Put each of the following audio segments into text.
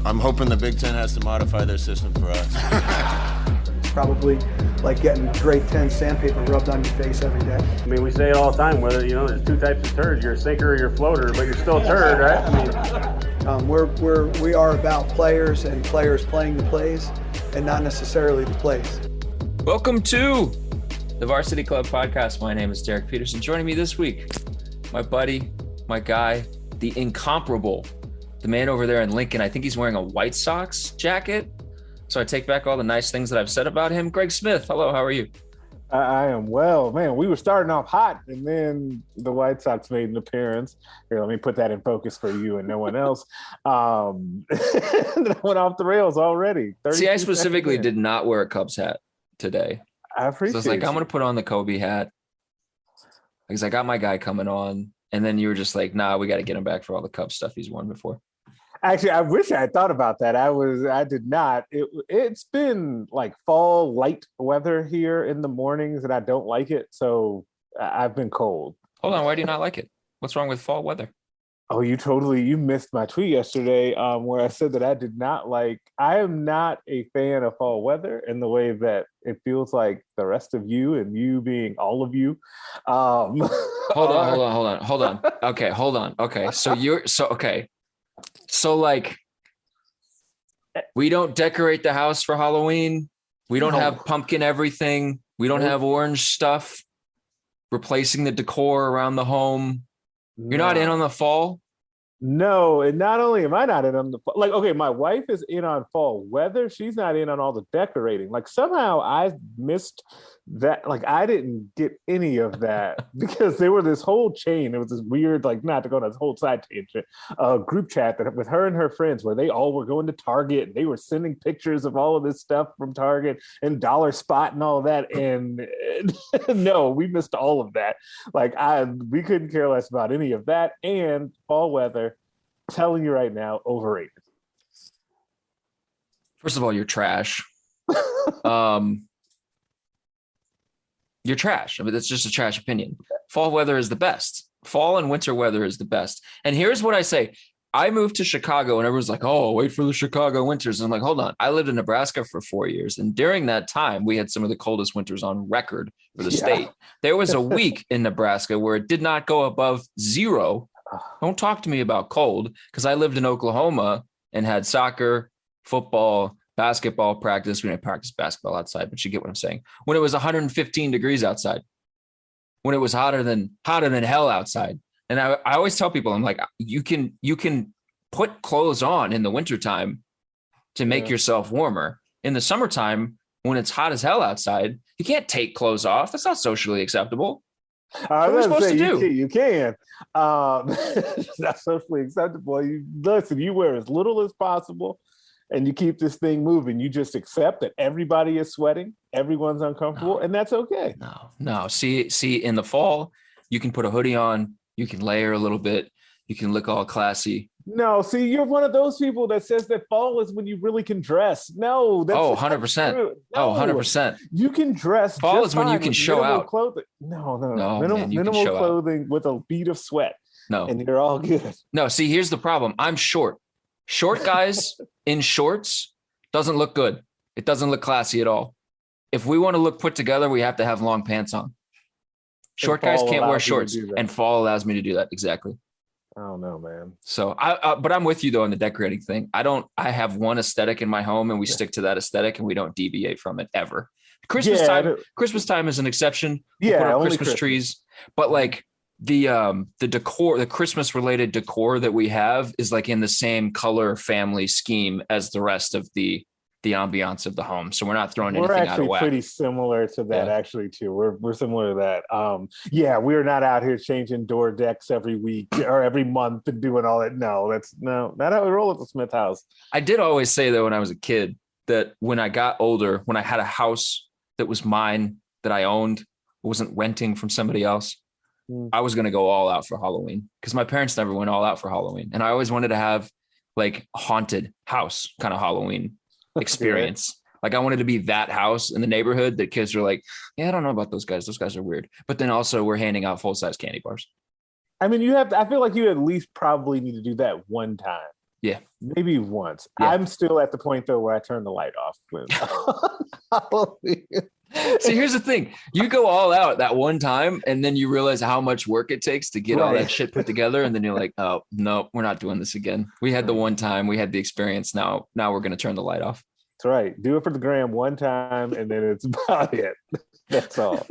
I'm hoping the Big Ten has to modify their system for us. Probably like getting grade 10 sandpaper rubbed on your face every day. I mean, we say it all the time, whether, there's two types of turds. You're a sinker or you're a floater, but you're still a turd, right? I mean, we are about players and players playing the plays and not necessarily the plays. Welcome to the Varsity Club podcast. My name is Derek Peterson. Joining me this week, my buddy, my guy, the incomparable, the man over there in Lincoln. I think he's wearing a White Sox jacket. So I take back all the nice things that I've said about him. Greg Smith, hello, how are you? I am well. Man, we were starting off hot, and then the White Sox made an appearance. Here, let me put that in focus for you and no one else. That went off the rails already. See, I specifically did not wear a Cubs hat today. I appreciate it. So it's like, I'm going to put on the Kobe hat because I got my guy coming on. And then you were just like, nah, we got to get him back for all the Cubs stuff he's won before. Actually, I wish I had thought about that. I did not. It's been like fall light weather here in the mornings, and I don't like it. So I've been cold. Hold on, why do you not like it? What's wrong with fall weather? Oh, you missed my tweet yesterday where I said that I am not a fan of fall weather in the way that it feels like the rest of you and you being all of you. Hold on. Okay, hold on. Okay, So like, we don't decorate the house for Halloween. We don't have pumpkin everything. We don't have orange stuff replacing the decor around the home. You're not in on the fall? No, and not only am I not in on the fall, my wife is in on fall weather. She's not in on all the decorating. Like somehow I missed that. Like I didn't get any of that because there was this whole chain. There was this weird, not to go on this whole side tangent, group chat that with her and her friends where they all were going to Target and they were sending pictures of all of this stuff from Target and Dollar Spot and all of that. And no, we missed all of that. We couldn't care less about any of that. And fall weather, telling you right now, overrated. First of all, you're trash. You're trash. I mean, that's just a trash opinion. Fall weather is the best. Fall and winter weather is the best. And here's what I say. I moved to Chicago and everyone's like, oh, wait for the Chicago winters. And I'm like, hold on. I lived in Nebraska for 4 years. And during that time, we had some of the coldest winters on record for the state. There was a week in Nebraska where it did not go above 0. Don't talk to me about cold because I lived in Oklahoma and had soccer, football, basketball practice. We didn't practice basketball outside, but you get what I'm saying. When it was 115 degrees outside, when it was hotter than hell outside. And I always tell people, I'm like, you can put clothes on in the wintertime to make yourself warmer. In the summertime, when it's hot as hell outside, you can't take clothes off. That's not socially acceptable. What are we supposed to do? You can. It's not socially acceptable. You wear as little as possible and you keep this thing moving. You just accept that everybody is sweating, everyone's uncomfortable, and that's okay. No. See, in the fall, you can put a hoodie on, you can layer a little bit, you can look all classy. No, see, you're one of those people that says that fall is when you really can dress. No, that's 100%. No, 100%. You can dress. Fall is when you can show out. Clothing. No. Minimal clothing with a bead of sweat. No, and you're all good. No, see, here's the problem. I'm short. Short guys in shorts doesn't look good. It doesn't look classy at all. If we want to look put together, we have to have long pants on. Short guys can't wear shorts, and fall allows me to do that. Exactly. I don't know, man. So but I'm with you though on the decorating thing. I have one aesthetic in my home and we stick to that aesthetic and we don't deviate from it ever. Christmas time is an exception. We'll put up Christmas trees, but the decor, the Christmas related decor that we have is in the same color family scheme as the rest of the ambiance of the home. So we're not throwing anything out of whack. We're actually pretty similar to that actually too. We're similar to that. We're not out here changing door decks every week or every month and doing all that. No, that's not how we roll at the Smith house. I did always say though, when I was a kid, that when I got older, when I had a house that was mine, that I owned, wasn't renting from somebody else, I was going to go all out for Halloween because my parents never went all out for Halloween. And I always wanted to have haunted house kind of Halloween experience. I wanted to be that house in the neighborhood that kids were like, yeah, I don't know about those guys. Those guys are weird. But then also we're handing out full-size candy bars. I mean, I feel like you at least probably need to do that one time. Yeah. Maybe once. Yeah. I'm still at the point though where I turn the light off. See, here's the thing. You go all out that one time and then you realize how much work it takes to get all that shit put together. And then you're like, oh, no, we're not doing this again. We had the one time, we had the experience. Now we're going to turn the light off. That's right. Do it for the gram one time and then it's about it. That's all.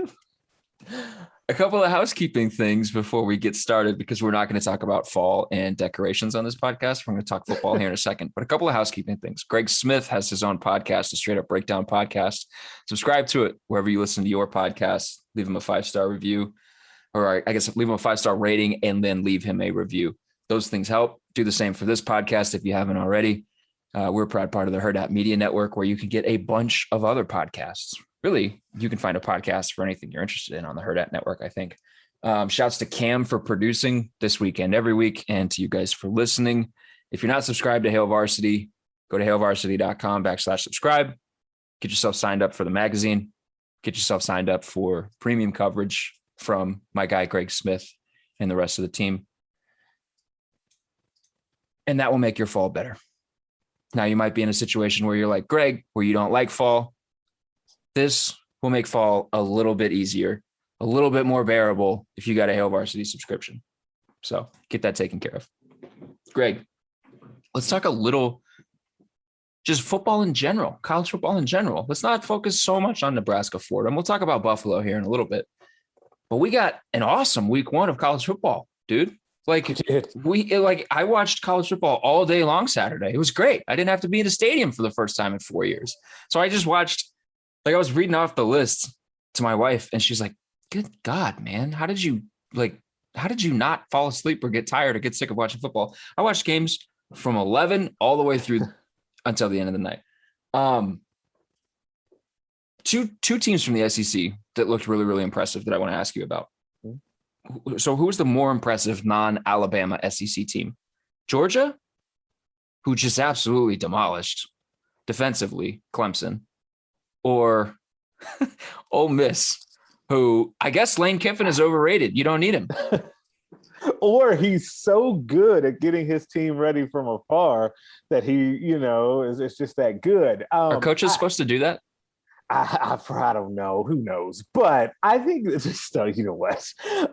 A couple of housekeeping things before we get started, because we're not going to talk about fall and decorations on this podcast. We're going to talk football here in a second, but a couple of housekeeping things. Greg Smith has his own podcast, a Straight Up Breakdown podcast. Subscribe to it wherever you listen to your podcast. Leave him a 5-star review, or I guess leave him a 5-star rating and then leave him a review. Those things help. Do the same for this podcast if you haven't already. We're a proud part of the Hurrdat Media Network, where you can get a bunch of other podcasts. Really, you can find a podcast for anything you're interested in on the Hurrdat Network, I think. Shouts to Cam for producing this weekend every week, and to you guys for listening. If you're not subscribed to Hail Varsity, go to hailvarsity.com/subscribe. Get yourself signed up for the magazine. Get yourself signed up for premium coverage from my guy, Greg Smith, and the rest of the team. And that will make your fall better. Now, you might be in a situation where you're like Greg, where you don't like fall. This will make fall a little bit easier, a little bit more bearable if you got a Hail Varsity subscription. So get that taken care of. Greg, let's talk a little just football in general, college football in general. Let's not focus so much on Nebraska, Florida. And we'll talk about Buffalo here in a little bit. But we got an awesome week 1 of college football, dude. I watched college football all day long Saturday. It was great. I didn't have to be in a stadium for the first time in 4 years. So I just watched. I was reading off the list to my wife, and she's like, good God, man, how did you not fall asleep or get tired or get sick of watching football? I watched games from 11 all the way through until the end of the night. Two teams from the SEC that looked really, really impressive that I want to ask you about. So who's the more impressive non-Alabama SEC team? Georgia, who just absolutely demolished defensively Clemson, or Ole Miss, who I guess Lane Kiffin is overrated. You don't need him. Or he's so good at getting his team ready from afar that he, is just that good. Are coaches supposed to do that? I don't know. Who knows? But I think it's just, you know what?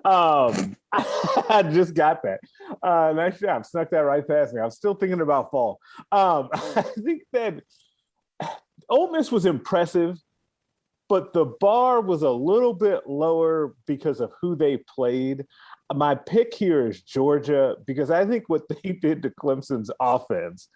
I just got that. Nice job. Snuck that right past me. I'm still thinking about fall. I think that Ole Miss was impressive, but the bar was a little bit lower because of who they played. My pick here is Georgia, because I think what they did to Clemson's offense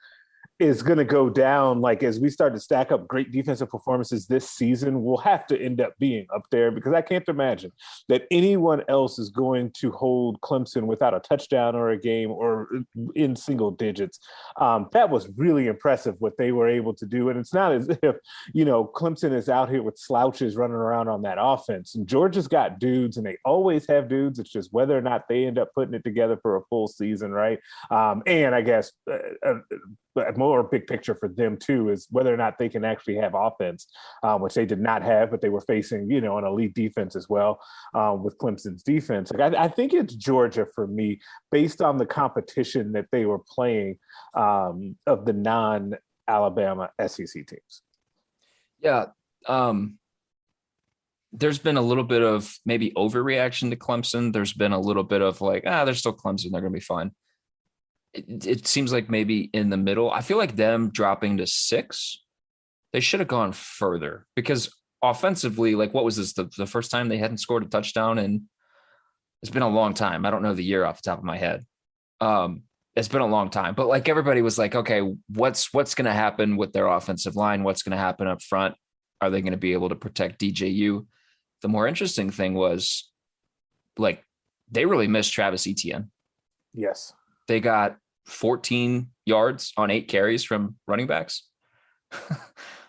is going to go down. Like, as we start to stack up great defensive performances this season, we'll have to end up being up there, because I can't imagine that anyone else is going to hold Clemson without a touchdown or a game or in single digits. That was really impressive what they were able to do. And it's not as if, Clemson is out here with slouches running around on that offense. And Georgia's got dudes, and they always have dudes. It's just whether or not they end up putting it together for a full season, right? And I guess more big picture for them too is whether or not they can actually have offense, which they did not have, but they were facing, an elite defense as well with Clemson's defense. I think it's Georgia for me, based on the competition that they were playing of the non-Alabama SEC teams. Yeah. There's been a little bit of maybe overreaction to Clemson. There's been a little bit of like, they're still Clemson. They're going to be fine. It seems like maybe in the middle. I feel like them dropping to 6, they should have gone further, because offensively, like, what was this, the first time they hadn't scored a touchdown? And it's been a long time. I don't know the year off the top of my head. It's been a long time, but like, everybody was like, okay, what's going to happen with their offensive line? What's going to happen up front? Are they going to be able to protect DJU? The more interesting thing was, like, they really missed Travis Etienne. Yes. They got 14 yards on 8 carries from running backs.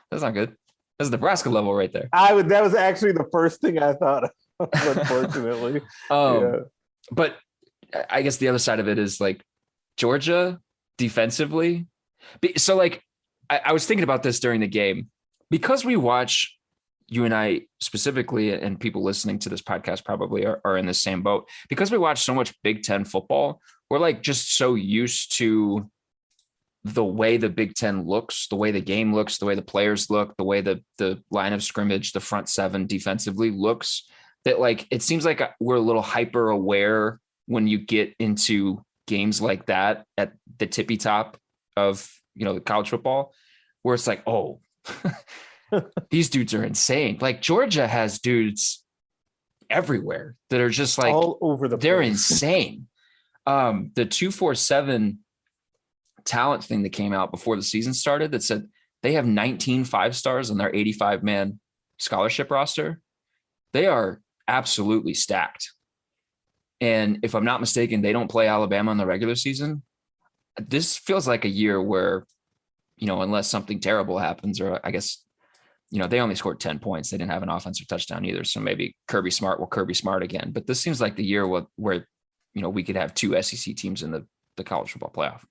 That's not good. That's Nebraska level right there. That was actually the first thing I thought of, unfortunately. But I guess the other side of it is, like, Georgia defensively. So, like, I was thinking about this during the game, because we watch, you and I specifically, and people listening to this podcast probably are in the same boat, because we watch so much Big Ten football. We're like just so used to the way the Big Ten looks, the way the game looks, the way the players look, the way the line of scrimmage, the front seven defensively looks, that like it seems like we're a little hyper aware when you get into games like that at the tippy top of, the college football, where it's like, oh, these dudes are insane. Like Georgia has dudes everywhere that are just like all over the they're place. insane. The 247 talent thing that came out before the season started that said they have 19 5-stars on their 85-man scholarship roster. They are absolutely stacked. And if I'm not mistaken, they don't play Alabama in the regular season. This feels like a year where, unless something terrible happens, or I guess, they only scored 10 points. They didn't have an offensive touchdown either. So maybe Kirby Smart will Kirby Smart again. But this seems like the year where we could have 2 SEC teams in the college football playoff.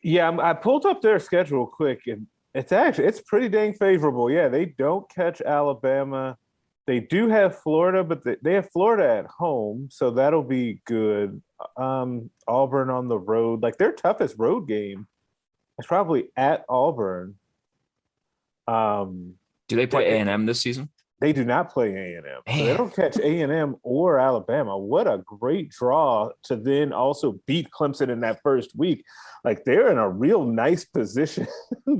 Yeah, I pulled up their schedule quick, and it's pretty dang favorable. Yeah, they don't catch Alabama. They do have Florida, but they have Florida at home, so that'll be good. Auburn on the road. Like, their toughest road game is probably at Auburn. Do they play A&M this season? They do not play A&M. So they don't catch A&M or Alabama. What a great draw to then also beat Clemson in that first week. Like, they're in a real nice position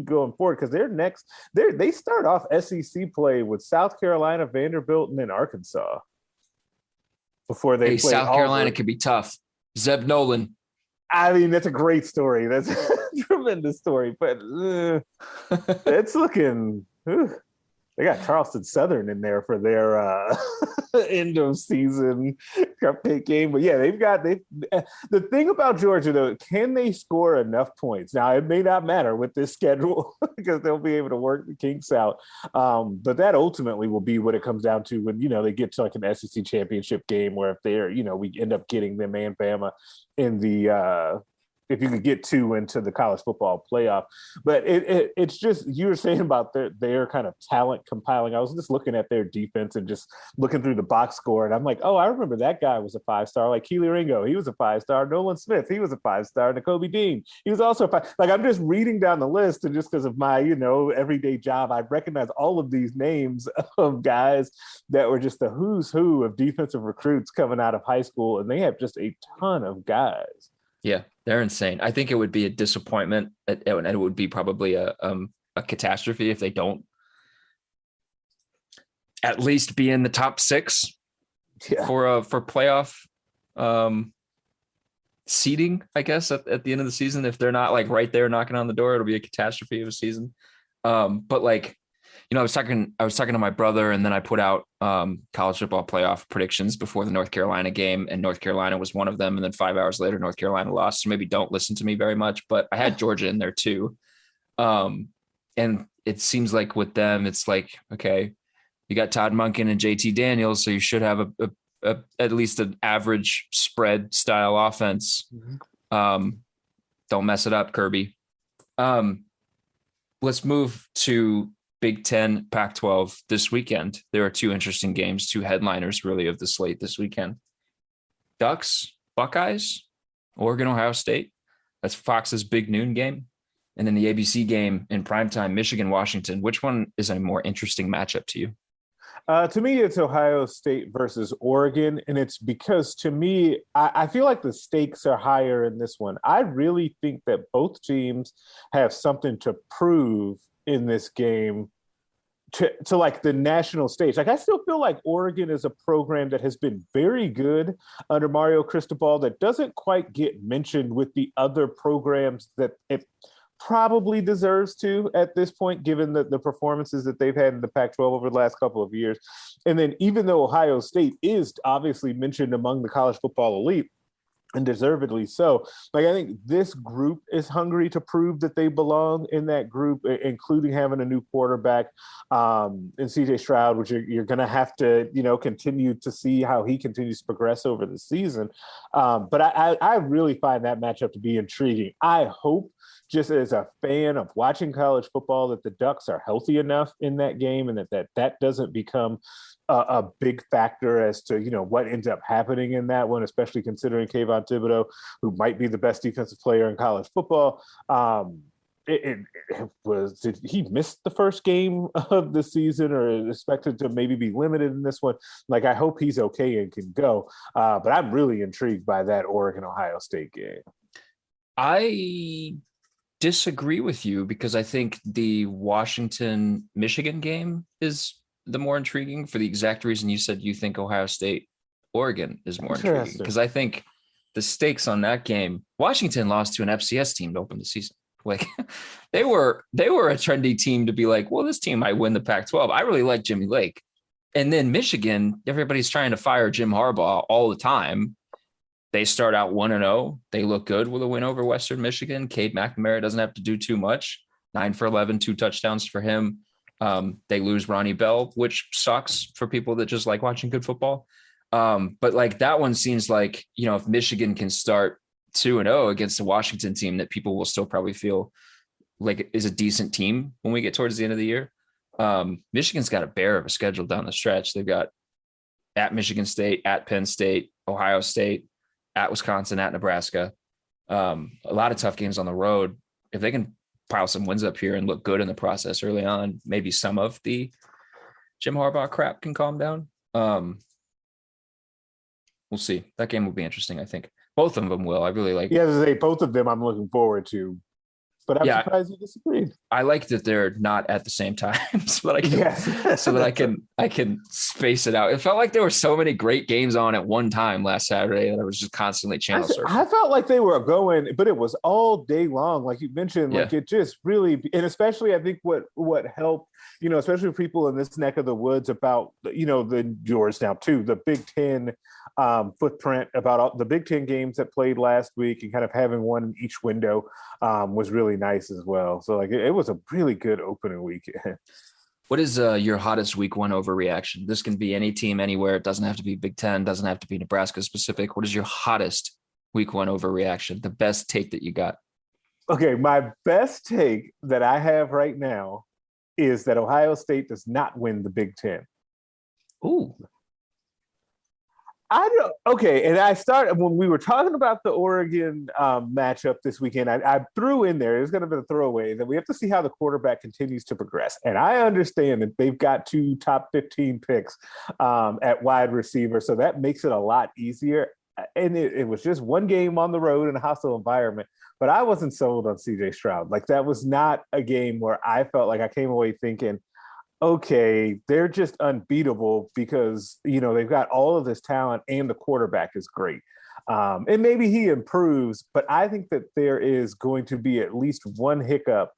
going forward because they're next. They start off SEC play with South Carolina, Vanderbilt, and then Arkansas before they play South Carolina Auburn. could be tough. Zeb Nolan. I mean, that's a great story. That's a tremendous story, but it's looking. They got Charleston Southern in there for their end of season cupcake game. But yeah, the thing about Georgia though, can they score enough points? Now it may not matter with this schedule because they'll be able to work the kinks out. But that ultimately will be what it comes down to when, they get to like an SEC championship game where if they're, we end up getting them and Bama in the if you could get 2 into the college football playoff. But it's just, you were saying about their kind of talent compiling. I was just looking at their defense and just looking through the box score, and I'm like, oh, I remember that guy was a 5-star. Like Keely Ringo, he was a 5-star. Nolan Smith, he was a 5-star. Nakobe Dean, he was also a 5. Like, I'm just reading down the list, and just because of my, everyday job, I recognize all of these names of guys that were just the who's who of defensive recruits coming out of high school, and they have just a ton of guys. Yeah, they're insane. I think it would be a disappointment, and it would be probably a catastrophe if they don't at least be in the top 6 for playoff seeding. I guess at the end of the season, if they're not like right there knocking on the door, it'll be a catastrophe of a season. But like, I was talking to my brother, and then I put out college football playoff predictions before the North Carolina game, and North Carolina was one of them. And then 5 hours later, North Carolina lost. So maybe don't listen to me very much, but I had Georgia in there too. And it seems like with them, it's like, okay, you got Todd Monken and JT Daniels, so you should have a at least an average spread style offense. Mm-hmm. Don't mess it up, Kirby. Let's move to Big Ten, Pac-12 this weekend. There are 2 interesting games, 2 headliners really of the slate this weekend. Ducks, Buckeyes, Oregon, Ohio State. That's Fox's big noon game. And then the ABC game in primetime, Michigan, Washington. Which one is a more interesting matchup to you? To me, it's Ohio State versus Oregon. And it's because, to me, I feel like the stakes are higher in this one. I really think that both teams have something to prove in this game to like the national stage. Like, I still feel like Oregon is a program that has been very good under Mario Cristobal that doesn't quite get mentioned with the other programs that it probably deserves to at this point, given the performances that they've had in the Pac-12 over the last couple of years. And then even though Ohio State is obviously mentioned among the college football elite, and deservedly so, like, I think this group is hungry to prove that they belong in that group, including having a new quarterback in CJ Stroud, which you're going to have to, continue to see how he continues to progress over the season. But I really find that matchup to be intriguing. I hope, just as a fan of watching college football, that the Ducks are healthy enough in that game, and that doesn't become a big factor as to, what ends up happening in that one, especially considering Kayvon Thibodeau, who might be the best defensive player in college football. did he miss the first game of the season or is expected to maybe be limited in this one? Like, I hope he's okay and can go. But I'm really intrigued by that Oregon-Ohio State game. I disagree with you because I think the Washington-Michigan game is the more intriguing for the exact reason you said you think Ohio State-Oregon is more intriguing. Because I think the stakes on that game, Washington lost to an FCS team to open the season. Like they were a trendy team to be like, well, this team might win the Pac-12. I really like Jimmy Lake. And then Michigan, everybody's trying to fire Jim Harbaugh all the time. They start out 1-0. They look good with a win over Western Michigan. Cade McNamara doesn't have to do too much. 9 for 11, 2 touchdowns for him. They lose Ronnie Bell, which sucks for people that just like watching good football. But like that one seems like, if Michigan can start 2-0 against a Washington team that people will still probably feel like is a decent team when we get towards the end of the year. Michigan's got a bear of a schedule down the stretch. They've got at Michigan State, at Penn State, Ohio State, at Wisconsin, at Nebraska. A lot of tough games on the road. If they can pile some wins up here and look good in the process early on, maybe some of the Jim Harbaugh crap can calm down. We'll see. That game will be interesting, I think. Both of them will. I really like. Yeah, both of them I'm looking forward to. But I'm surprised you disagreed. I like that they're not at the same time, so that I can space it out. It felt like there were so many great games on at one time last Saturday that I was just constantly channel surfing. I felt like they were going, but it was all day long, like you mentioned. Like it just really, and especially I think what helped, especially people in this neck of the woods about the yours now too, the Big Ten footprint about all the Big Ten games that played last week and kind of having one in each window was really nice as well. So like it was a really good opening weekend. What is your hottest week one overreaction? This can be any team anywhere. It doesn't have to be Big Ten, doesn't have to be Nebraska specific. What is your hottest week one overreaction? The best take that you got? Okay, my best take that I have right now is that Ohio State does not win the Big Ten. Ooh. And I started when we were talking about the Oregon matchup this weekend. I threw in there, it was going to be a throwaway, that we have to see how the quarterback continues to progress. And I understand that they've got 2 top 15 picks at wide receiver, so that makes it a lot easier. And it was just one game on the road in a hostile environment, but I wasn't sold on CJ Stroud. Like that was not a game where I felt like I came away thinking, okay, they're just unbeatable because, they've got all of this talent and the quarterback is great. And maybe he improves, but I think that there is going to be at least one hiccup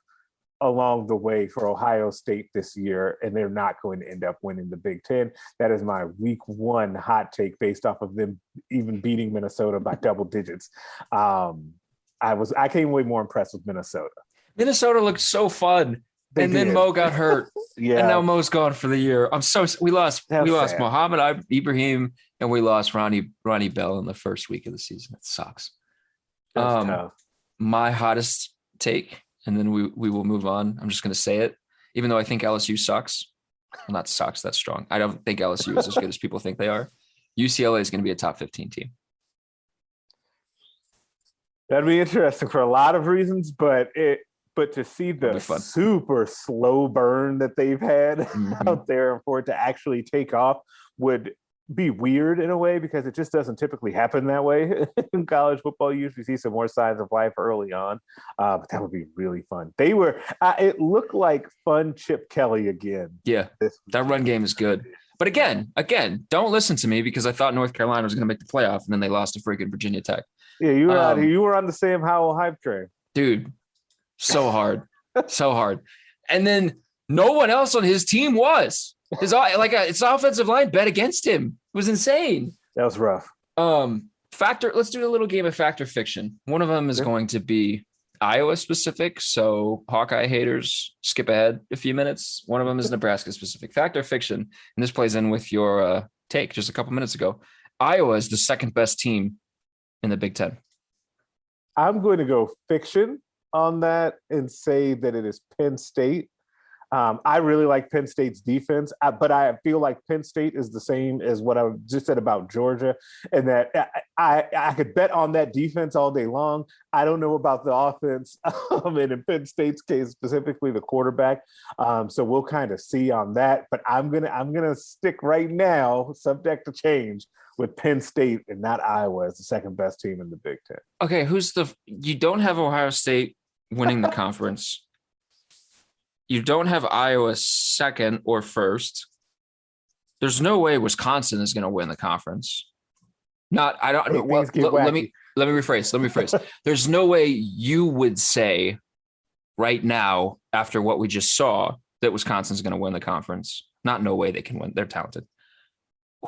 along the way for Ohio State this year, and they're not going to end up winning the Big Ten. That is my week one hot take based off of them even beating Minnesota by double digits. I came away more impressed with Minnesota. Minnesota looked so fun. Then Mo got hurt. And now Mo's gone for the year. We lost Muhammad Ibrahim and we lost Ronnie Bell in the first week of the season. It sucks. Tough. My hottest take, and then we will move on. I'm just going to say it, even though I think LSU sucks. Well, not sucks. That's strong. I don't think LSU is as good as people think they are. UCLA is going to be a top 15 team. That'd be interesting for a lot of reasons, but to see the super slow burn that they've had out there and for it to actually take off would be weird in a way because it just doesn't typically happen that way in college football. You usually see some more signs of life early on, but that would be really fun. They were, it looked like fun Chip Kelly again. Yeah, that run game is good. But again, don't listen to me because I thought North Carolina was going to make the playoff and then they lost to freaking Virginia Tech. Yeah, you were on the Sam Howell hype train. Dude. So hard. And then no one else on his team was. His offensive line bet against him. It was insane. That was rough. Let's do a little game of fact or fiction. One of them is going to be Iowa specific. So Hawkeye haters, skip ahead a few minutes. One of them is Nebraska specific. Fact or fiction. And this plays in with your take just a couple minutes ago. Iowa is the second best team in the Big Ten. I'm going to go fiction on that and say that it is Penn State. I really like Penn State's defense, but I feel like Penn State is the same as what I just said about Georgia, and that I could bet on that defense all day long. I don't know about the offense, and in Penn State's case, specifically the quarterback. So we'll kind of see on that. But I'm gonna stick right now, subject to change, with Penn State and not Iowa as the second best team in the Big Ten. Okay, you don't have Ohio State winning the conference. You don't have Iowa second or first. There's no way Wisconsin is going to win the conference. Let me rephrase. There's no way you would say right now, after what we just saw, that Wisconsin's going to win the conference. Not no way they can win. They're talented.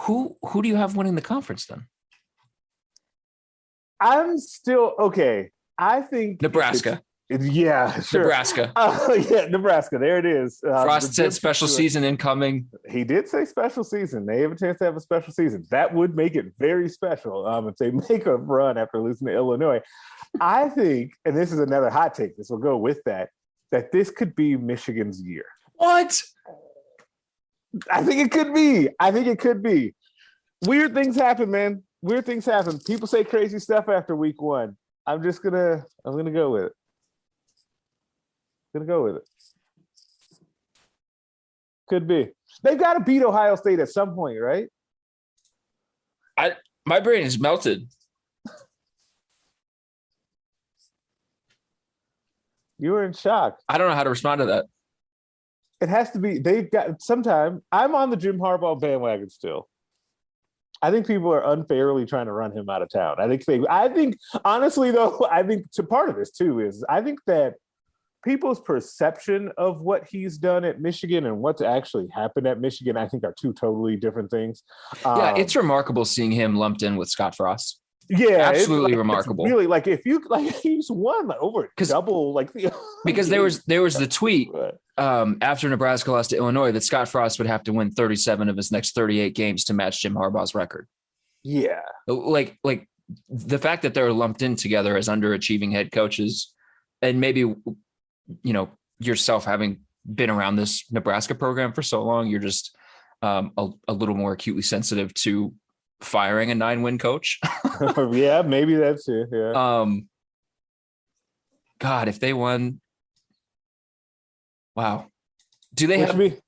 Who do you have winning the conference then? I'm still okay. I think Nebraska. Yeah, sure. Nebraska. Nebraska. There it is. Frost said special season incoming. He did say special season. They have a chance to have a special season. That would make it very special if they make a run after losing to Illinois. I think, and this is another hot take, this will go with that this could be Michigan's year. What? I think it could be. Weird things happen, man. Weird things happen. People say crazy stuff after week one. I'm gonna go with it. Gonna go with it. Could be. They've got to beat Ohio State at some point, right? My brain is melted. You were in shock. I don't know how to respond to that. It has to be. They've got sometime. I'm on the Jim Harbaugh bandwagon still. I think people are unfairly trying to run him out of town. I think honestly though, part of this too is I think that people's perception of what he's done at Michigan and what's actually happened at Michigan, I think, are two totally different things. Yeah, it's remarkable seeing him lumped in with Scott Frost. Yeah, absolutely remarkable. It's really, like if you he's won over double because there was the tweet after Nebraska lost to Illinois that Scott Frost would have to win 37 of his next 38 games to match Jim Harbaugh's record. Yeah, like the fact that they're lumped in together as underachieving head coaches, and maybe yourself having been around this Nebraska program for so long, you're just a little more acutely sensitive to firing a 9-win coach. Yeah, maybe that's it. Yeah. God, if they won, wow. Do they have? Which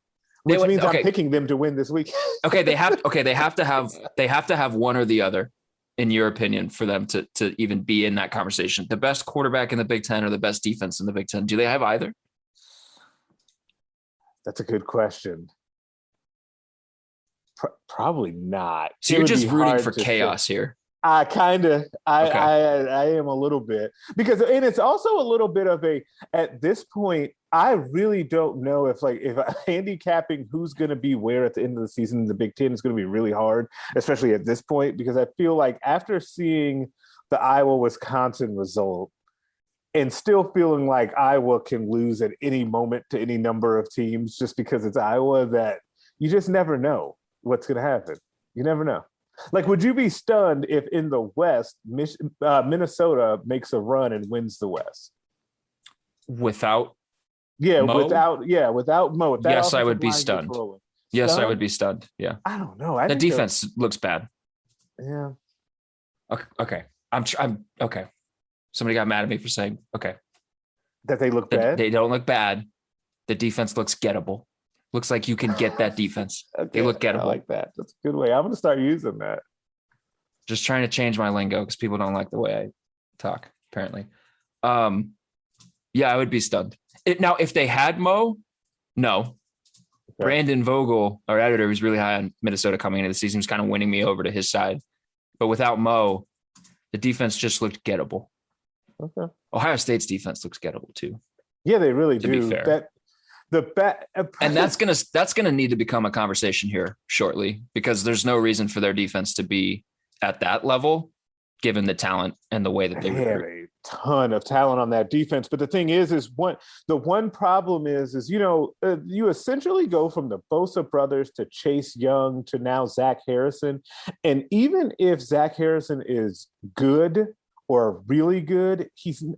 means I'm picking them to win this week. Okay, they have to have one or the other, in your opinion, for them to even be in that conversation. The best quarterback in the Big Ten or the best defense in the Big Ten. Do they have either? That's a good question. Probably not. So you're just rooting for chaos here. I am a little bit, and it's also a little bit of at this point, I really don't know if handicapping who's going to be where at the end of the season in the Big Ten is going to be really hard, especially at this point, because I feel like after seeing the Iowa-Wisconsin result and still feeling like Iowa can lose at any moment to any number of teams just because it's Iowa, that you just never know what's going to happen. You never know. Like, would you be stunned if in the West, Minnesota makes a run and wins the West? Without Mo? Without Mo. Yes, I would be stunned. Yes, I would be stunned. Yeah. I don't know. The defense looks bad. Yeah. Okay. I'm okay. Somebody got mad at me for saying, okay. That they look bad? They don't look bad. The defense looks gettable. Looks like you can get that defense. Okay, they look gettable. I like that. That's a good way. I'm going to start using that. Just trying to change my lingo because people don't like the way I talk, apparently. Yeah, I would be stunned. Now, if they had Mo, no. Okay. Brandon Vogel, our editor, who's really high on Minnesota coming into the season, was kind of winning me over to his side. But without Mo, the defense just looked gettable. Okay. Ohio State's defense looks gettable too. Yeah, they really do. To be fair. And that's gonna need to become a conversation here shortly, because there's no reason for their defense to be at that level, given the talent and the way that they have a ton of talent on that defense. But the thing is the one problem is you essentially go from the Bosa brothers to Chase Young to now Zach Harrison, and even if Zach Harrison is good or are really good,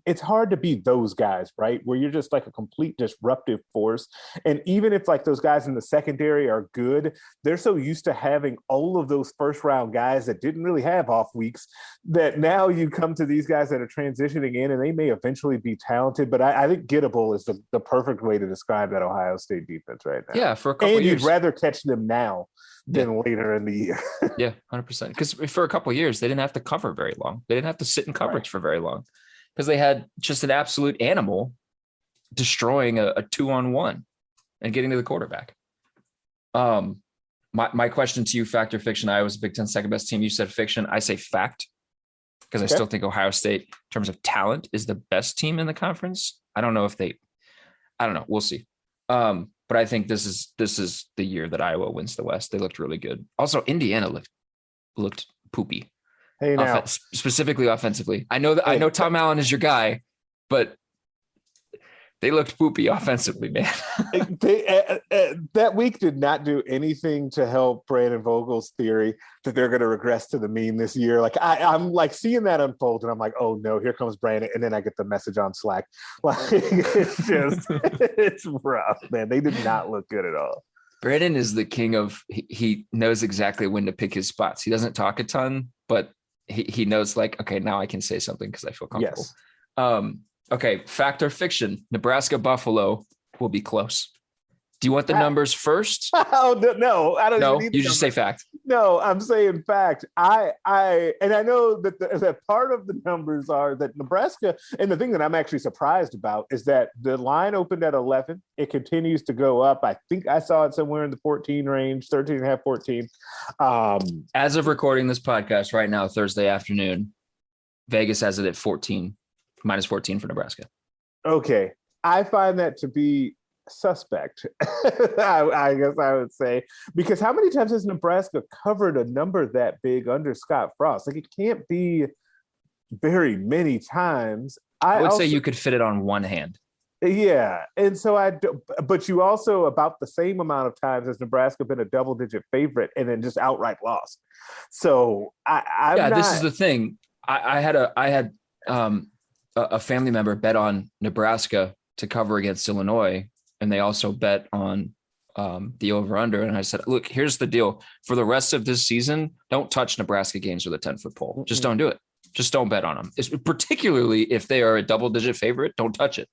it's hard to be those guys, right? Where you're just like a complete disruptive force. And even if like those guys in the secondary are good, they're so used to having all of those first round guys that didn't really have off weeks that now you come to these guys that are transitioning in and they may eventually be talented. But I think gettable is the perfect way to describe that Ohio State defense right now. Yeah, for a couple of years. And you'd rather catch them now than later in the year. Yeah, 100%. Because for a couple of years, they didn't have to cover very long. They didn't have to sit in coverage for very long because they had just an absolute animal destroying a 2-on-1 and getting to the quarterback. My question to you, fact or fiction? I was Big Ten second best team. You said fiction. I say fact because I still think Ohio State, in terms of talent, is the best team in the conference. I don't know. We'll see. But I think this is the year that Iowa wins the West. They looked really good. Also, Indiana looked poopy. Hey, now specifically offensively. I know Tom Allen is your guy, but they looked poopy offensively, man. That week did not do anything to help Brandon Vogel's theory that they're going to regress to the mean this year. Like I'm like seeing that unfold, and I'm like, oh no, here comes Brandon, and then I get the message on Slack. Like it's rough, man. They did not look good at all. Brandon is the king of he knows exactly when to pick his spots. He doesn't talk a ton, but he knows like, okay, now I can say something because I feel comfortable. Yes. Okay, fact or fiction? Nebraska-Buffalo will be close. Do you want the numbers first? Oh no, I don't. No, need you just say fact. No, I'm saying fact. I know that that part of the numbers are that Nebraska, and the thing that I'm actually surprised about is that the line opened at 11. It continues to go up. I think I saw it somewhere in the 14 range, 13 and a half, 14. As of recording this podcast right now, Thursday afternoon, Vegas has it at 14. Minus 14 for Nebraska. Okay. I find that to be suspect, I guess I would say, because how many times has Nebraska covered a number that big under Scott Frost? Like it can't be very many times. I would say you could fit it on one hand. Yeah. And so but you also about the same amount of times has Nebraska been a double-digit favorite and then just outright lost. So this is the thing. I had a family member bet on Nebraska to cover against Illinois, and they also bet on the over-under. And I said, look, here's the deal. For the rest of this season, don't touch Nebraska games with a 10-foot pole. Just don't do it. Just don't bet on them. Particularly if they are a double-digit favorite, don't touch it.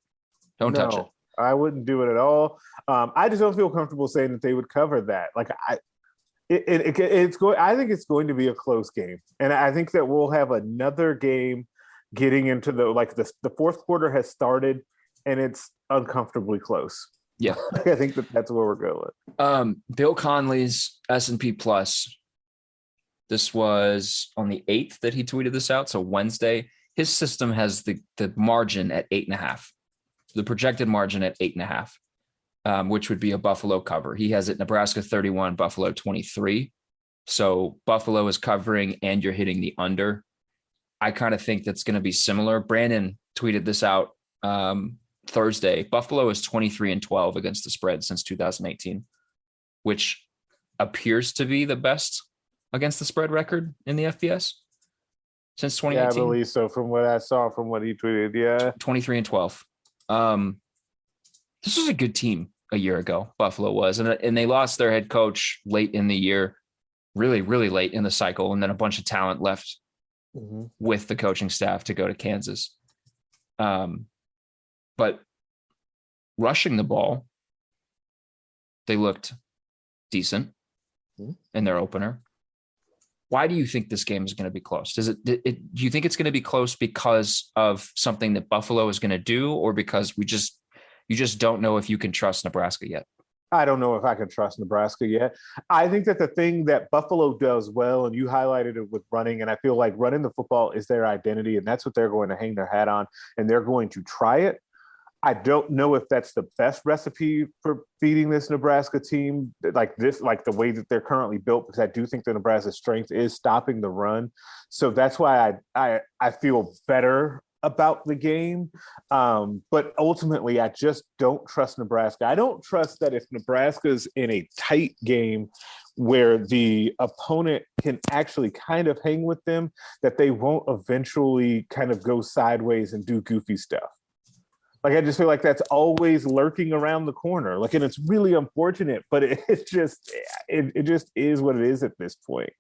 Don't touch it. I wouldn't do it at all. I just don't feel comfortable saying that they would cover that. Like I think it's going to be a close game. And I think that we'll have another game getting into the fourth quarter has started and it's uncomfortably close. Yeah. I think that's where we're going. Bill Conley's S&P Plus. This was on the 8th that he tweeted this out. So Wednesday, his system has the margin at 8.5, the projected margin at 8.5, which would be a Buffalo cover. He has it Nebraska 31, Buffalo 23. So Buffalo is covering and you're hitting the under. I kind of think that's going to be similar. Brandon tweeted this out Thursday. Buffalo is 23-12 against the spread since 2018, which appears to be the best against the spread record in the FBS since 2018. Yeah, I believe so. From what I saw, from what he tweeted, yeah, 23-12. This was a good team a year ago. Buffalo was, and they lost their head coach late in the year, really, really late in the cycle, and then a bunch of talent left with the coaching staff to go to Kansas. But rushing the ball, they looked decent in their opener. Why do you think this game is going to be close? Do you think it's going to be close because of something that Buffalo is going to do, or because you just don't know if you can trust Nebraska yet? I don't know if I can trust Nebraska yet. I think that the thing that Buffalo does well, and you highlighted it with running, and I feel like running the football is their identity, and that's what they're going to hang their hat on, and they're going to try it. I don't know if that's the best recipe for beating this Nebraska team, like the way that they're currently built, because I do think the Nebraska strength is stopping the run. So that's why I feel better about the game. But ultimately, I just don't trust Nebraska. I don't trust that if Nebraska's in a tight game where the opponent can actually kind of hang with them, that they won't eventually kind of go sideways and do goofy stuff. Like, I just feel like that's always lurking around the corner. Like, and it's really unfortunate, but it just is what it is at this point.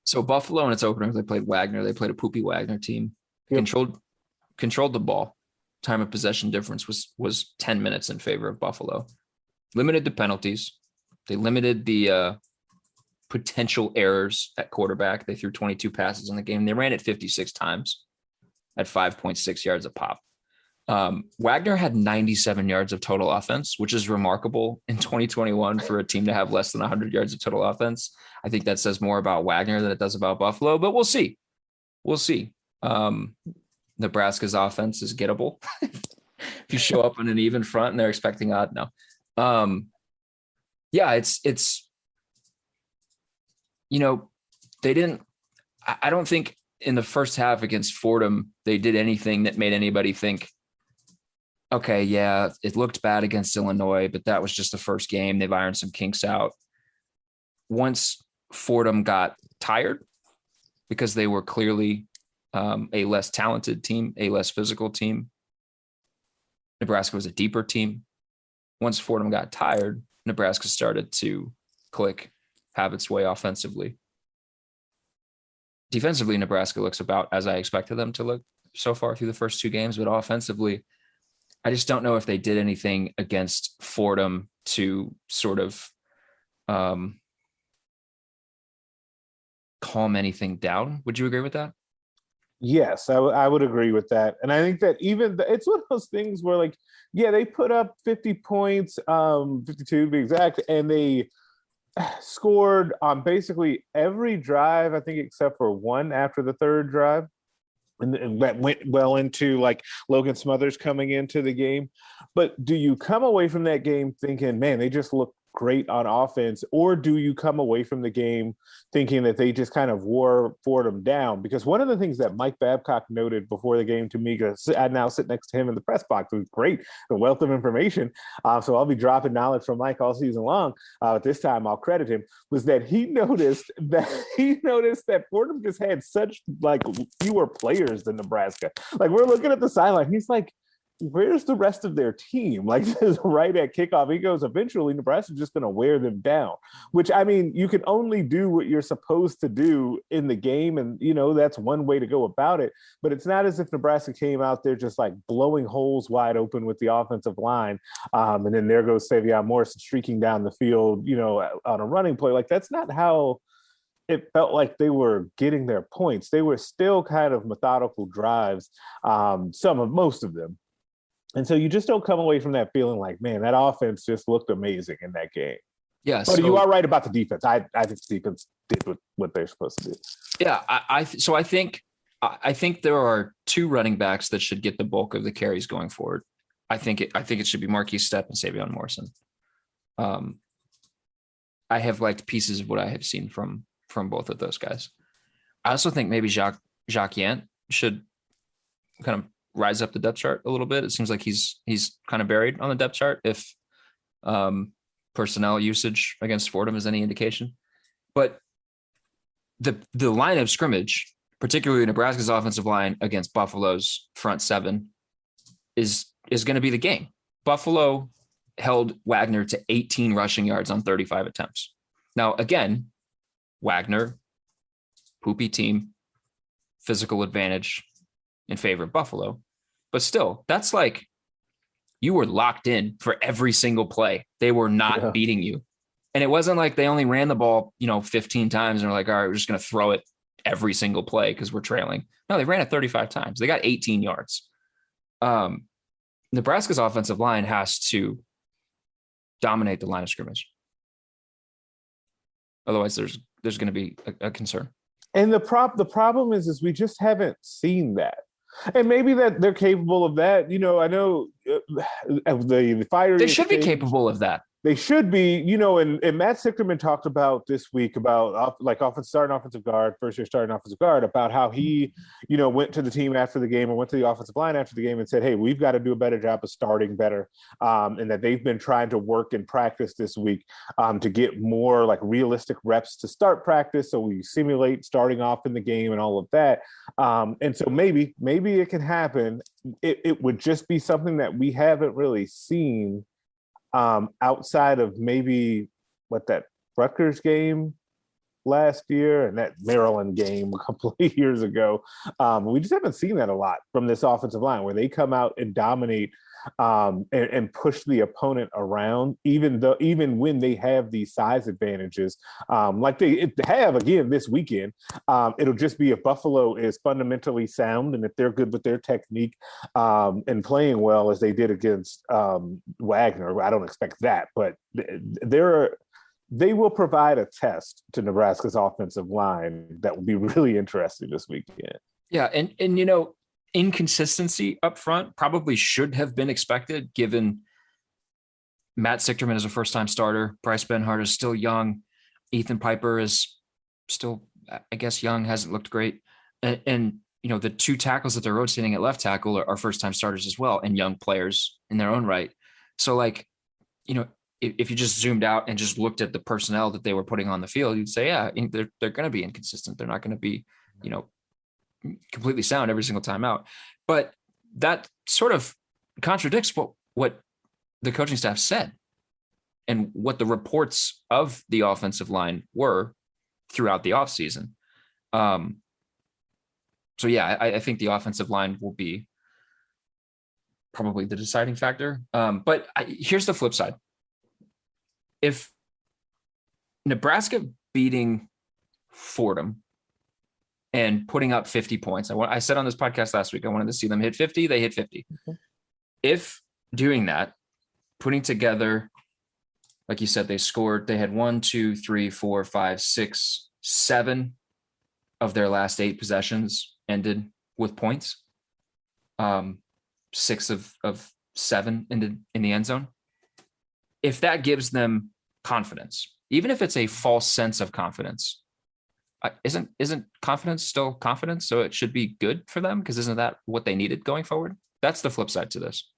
So Buffalo in its openers, they played Wagner. They played a poopy Wagner team. Yep. Controlled the ball. Time of possession difference was 10 minutes in favor of Buffalo. Limited the penalties. They limited the potential errors at quarterback. They threw 22 passes in the game. They ran it 56 times at 5.6 yards a pop. Wagner had 97 yards of total offense, which is remarkable in 2021 for a team to have less than 100 yards of total offense. I think that says more about Wagner than it does about Buffalo, but we'll see. We'll see. Nebraska's offense is gettable. If you show up on an even front and they're expecting odd, no. Yeah, it's they didn't. I don't think in the first half against Fordham they did anything that made anybody think, okay, yeah, it looked bad against Illinois, but that was just the first game. They've ironed some kinks out. Once Fordham got tired, because they were clearly a less talented team, a less physical team, Nebraska was a deeper team. Once Fordham got tired, Nebraska started to click, have its way offensively. Defensively, Nebraska looks about as I expected them to look so far through the first two games, but offensively, I just don't know if they did anything against Fordham to sort of calm anything down. Would you agree with that? Yes, I would agree with that. And I think that it's one of those things where, like, yeah, they put up 50 points, 52 to be exact, and they scored on basically every drive, I think, except for one after the third drive. And that went well into, like, Logan Smothers coming into the game. But do you come away from that game thinking, man, they just look great on offense? Or do you come away from the game thinking that they just kind of wore Fordham down? Because one of the things that Mike Babcock noted before the game to me, because I now sit next to him in the press box, it was great, the wealth of information. So I'll be dropping knowledge from Mike all season long. But this time I'll credit him, was that he noticed that Fordham just had such, like, fewer players than Nebraska. Like, we're looking at the sideline. He's like, where's the rest of their team? Like, right at kickoff, he goes, eventually Nebraska's just going to wear them down, which, I mean, you can only do what you're supposed to do in the game. And, that's one way to go about it. But it's not as if Nebraska came out there just, like, blowing holes wide open with the offensive line. And then there goes Savion Morrison streaking down the field, on a running play. Like, that's not how it felt like they were getting their points. They were still kind of methodical drives, most of them. And so you just don't come away from that feeling like, man, that offense just looked amazing in that game. Yeah. But you are right about the defense. I think the defense did what they're supposed to do. Yeah. I think there are two running backs that should get the bulk of the carries going forward. I think it should be Marquise Stepp and Savion Morrison. I have liked pieces of what I have seen from both of those guys. I also think maybe Jacques Yant should kind of rise up the depth chart a little bit. It seems like he's kind of buried on the depth chart if personnel usage against Fordham is any indication. But the line of scrimmage, particularly Nebraska's offensive line against Buffalo's front seven, is going to be the game. Buffalo held Wagner to 18 rushing yards on 35 attempts. Now, again, Wagner, poopy team, physical advantage in favor of Buffalo. But still, that's like you were locked in for every single play. They were not beating you. And it wasn't like they only ran the ball, 15 times and were like, all right, we're just going to throw it every single play because we're trailing. No, they ran it 35 times. They got 18 yards. Nebraska's offensive line has to dominate the line of scrimmage. Otherwise, there's going to be a concern. And the problem is we just haven't seen that. And maybe that they're capable of that. I know the fire. They should be capable of that. They should be, and Matt Sickerman talked about this week about starting offensive guard, first year starting offensive guard, about how he, went to the team after the game or went to the offensive line after the game and said, hey, we've got to do a better job of starting better. And that they've been trying to work in practice this week to get more like realistic reps to start practice. So we simulate starting off in the game and all of that. And so maybe it can happen. It would just be something that we haven't really seen outside of maybe that Rutgers game last year and that Maryland game a couple of years ago. We just haven't seen that a lot from this offensive line where they come out and dominate and push the opponent around, even when they have these size advantages, like they have again this weekend. It'll just be if Buffalo is fundamentally sound and if they're good with their technique and playing well as they did against Wagner. I don't expect that, but they will provide a test to Nebraska's offensive line that will be really interesting this weekend. Yeah, and inconsistency up front probably should have been expected given Matt Sichterman is a first-time starter. Bryce Benhart is still young. Ethan Piper is still, I guess, young, hasn't looked great. And the two tackles that they're rotating at left tackle are first-time starters as well and young players in their own right. So, if you just zoomed out and just looked at the personnel that they were putting on the field, you'd say, yeah, they're going to be inconsistent. They're not going to be, completely sound every single time out. But that sort of contradicts what the coaching staff said and what the reports of the offensive line were throughout the offseason. So yeah, I think the offensive line will be probably the deciding factor. But here's the flip side. If Nebraska beating Fordham and putting up 50 points, I said on this podcast last week, I wanted to see them hit 50. They hit 50. Okay. If doing that, putting together, like you said, they had 1, 2, 3, 4, 5, 6, 7 of their last 8 possessions ended with points. 6 of 7 ended in the end zone. If that gives them confidence, even if it's a false sense of confidence, isn't confidence still confidence? So it should be good for them because isn't that what they needed going forward? That's the flip side to this.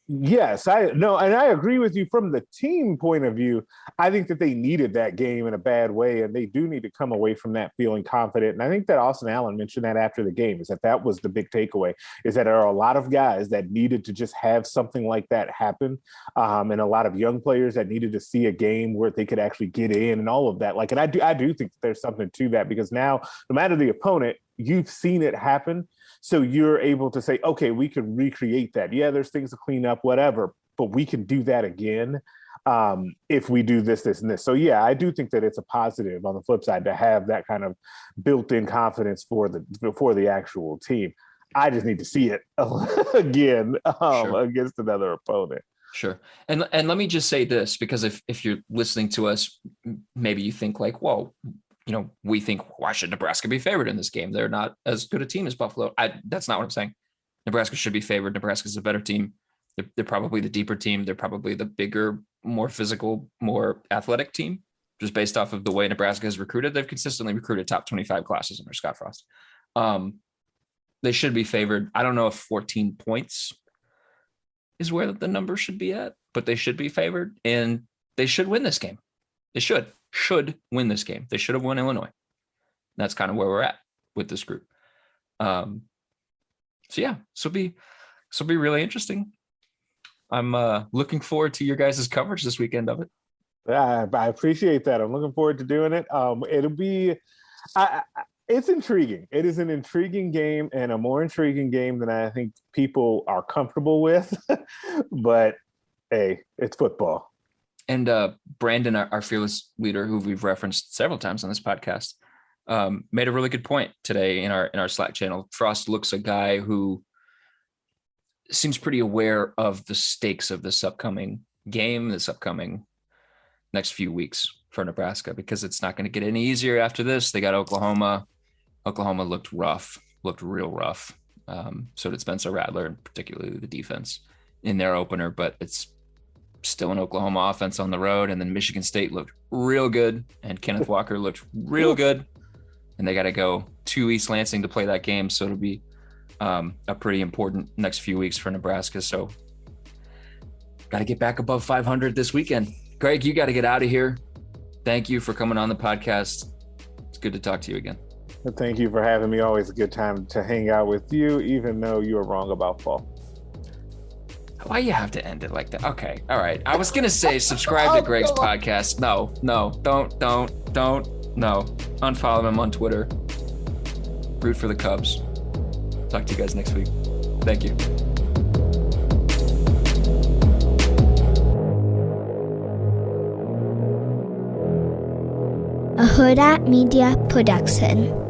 Yes, and I agree with you from the team point of view. I think that they needed that game in a bad way, and they do need to come away from that feeling confident. And I think that Austin Allen mentioned that after the game, is that was the big takeaway, is that there are a lot of guys that needed to just have something like that happen, and a lot of young players that needed to see a game where they could actually get in and all of that. And I do think that there's something to that, because now, no matter the opponent, you've seen it happen. So you're able to say, okay, we can recreate that. Yeah, there's things to clean up, whatever, but we can do that again if we do this, this, and this. So yeah, I do think that it's a positive on the flip side to have that kind of built-in confidence for the actual team. I just need to see it again against another opponent. Sure. And let me just say this, because if you're listening to us, maybe you think like, whoa, we think, why should Nebraska be favored in this game? They're not as good a team as Buffalo. That's not what I'm saying. Nebraska should be favored. Nebraska's a better team. They're probably the deeper team. They're probably the bigger, more physical, more athletic team, just based off of the way Nebraska has recruited. They've consistently recruited top 25 classes under Scott Frost. They should be favored. I don't know if 14 points is where the number should be at, but they should be favored, and they should win this game. They should win this game. They should have won Illinois. That's kind of where we're at with this group. So yeah, this will be really interesting. I'm looking forward to your guys' coverage this weekend of it. I appreciate that. I'm looking forward to doing it. It'll be, it's intriguing. It is an intriguing game, and a more intriguing game than I think people are comfortable with. But hey, it's football. And Brandon, our fearless leader, who we've referenced several times on this podcast, made a really good point today in our Slack channel. Frost looks a guy who seems pretty aware of the stakes of this upcoming game, this upcoming next few weeks for Nebraska, because it's not going to get any easier after this. They got Oklahoma. Oklahoma looked real rough. So did Spencer Rattler, and particularly the defense in their opener. But it's still an Oklahoma offense on the road. And then Michigan State looked real good. And Kenneth Walker looked real good. And they got to go to East Lansing to play that game. So it'll be a pretty important next few weeks for Nebraska. So got to get back above 500 this weekend. Greg, you got to get out of here. Thank you for coming on the podcast. It's good to talk to you again. Thank you for having me. Always a good time to hang out with you, even though you were wrong about fall. Why you have to end it like that? Okay. All right. I was going to say subscribe to Greg's podcast. No, don't. No. Unfollow him on Twitter. Root for the Cubs. Talk to you guys next week. Thank you. A Hurrdat Media Production.